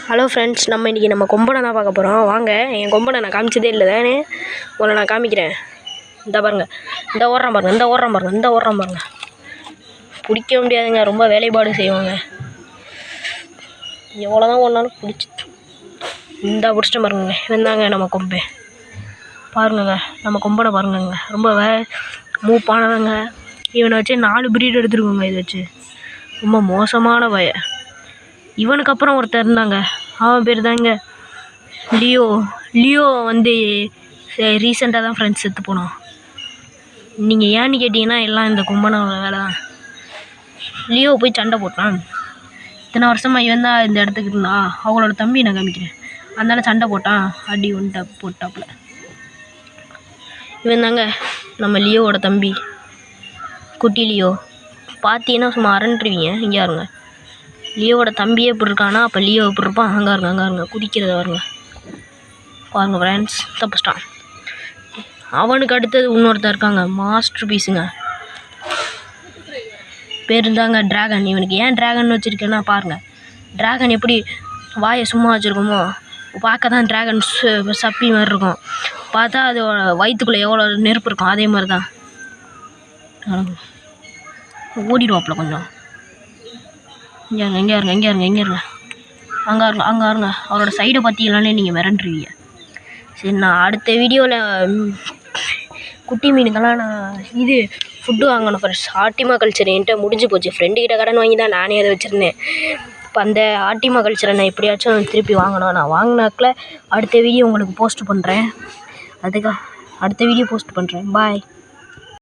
Hello friends, இன்றைக்கி நம்ம கொம்பனை தான் பார்க்க போகிறோம். வாங்க, என் கொம்பனை நான் காமிச்சதே இல்லை தானே, உங்களை நான் காமிக்கிறேன். இந்த பாருங்கள், இந்த ஓடுறான் பாருங்கள். பிடிக்க முடியாதுங்க, ரொம்ப வேலைப்பாடு செய்வாங்க. எவ்வளோ தான் ஒன்றாலும் பிடிச்சிட்டு பாருங்க. இவந்தாங்க நம்ம கொம்பை பாருங்கங்க, நம்ம கொம்பனை பாருங்கங்க. ரொம்ப மூப்பானவங்க. இவனை வச்சு 4 பிரீடு எடுத்துருக்கோங்க. இதை வச்சு ரொம்ப மோசமான பய. இவனுக்கு அப்புறம் ஒருத்தர் இருந்தாங்க, அவன் பேர் தாங்க லியோ வந்து ரீசெண்டாக தான் ஃப்ரெண்ட்ஸ் செத்து போனோம். நீங்கள் ஏன்னு கேட்டிங்கன்னா எல்லாம் இந்த கொம்பனோட வேலை தான். லியோ போய் சண்டை போட்டான். இத்தனை வருஷமாக இவன் தான் இந்த இடத்துக்கு இருந்தா. அவங்களோட தம்பி நான் காமிக்கிறேன். அதனால சண்டை போட்டான், அடி போட்டாப்புல. இவன் தாங்க நம்ம லியோவோட தம்பி, குட்டி லியோ. பார்த்தீங்கன்னா சும்மா அரண்டுருவீங்க. இங்கே இருங்க, லியோவோட தம்பியே இப்படி இருக்கானா, அப்போ லியோ இப்படி இருப்பான். அங்கே இருங்க குடிக்கிறத பாருங்க ஃப்ரெண்ட்ஸ். தப்பிச்சிட்டான். அவனுக்கு அடுத்தது இன்னொருத்தர் இருக்காங்க, மாஸ்டர் பீஸுங்க. பேர் இருந்தாங்க ட்ராகன். இவனுக்கு ஏன் ட்ராகன் வச்சுருக்கேன்னா பாருங்கள், ட்ராகன் எப்படி வாயை சும்மா வச்சுருக்கோமோ, பார்க்க தான் ட்ராகன் சப்பி மாதிரி இருக்கும். பார்த்தா அது வயிற்றுக்குள்ளே எவ்வளோ நெருப்பு இருக்கும், அதே மாதிரி தான். ஓடிடுவாப்பில் கொஞ்சம். எங்கே இருங்க அங்கே இருங்க. அவரோட சைடை பார்த்தீங்களானே நீங்கள் மிரண்டுருவீங்க. சரி, நான் அடுத்த வீடியோவில் குட்டி மீனுக்கெல்லாம் நான் ஃபுட்டு வாங்கணும் ஃப்ரெண்ட்ஸ். ஆர்டிமா கல்ச்சர் என்கிட்ட முடிஞ்சு போச்சு. ஃப்ரெண்டுக்கிட்ட கடன் வாங்கி தான் நானே அதை வச்சுருந்தேன். இப்போ அந்த ஆர்டிமா கல்ச்சரை நான் எப்படியாச்சும் திருப்பி வாங்கணும். நான் வாங்கினாக்கில் அடுத்த வீடியோ உங்களுக்கு போஸ்ட் பண்ணுறேன். அடுத்த வீடியோ போஸ்ட் பண்ணுறேன். பாய்.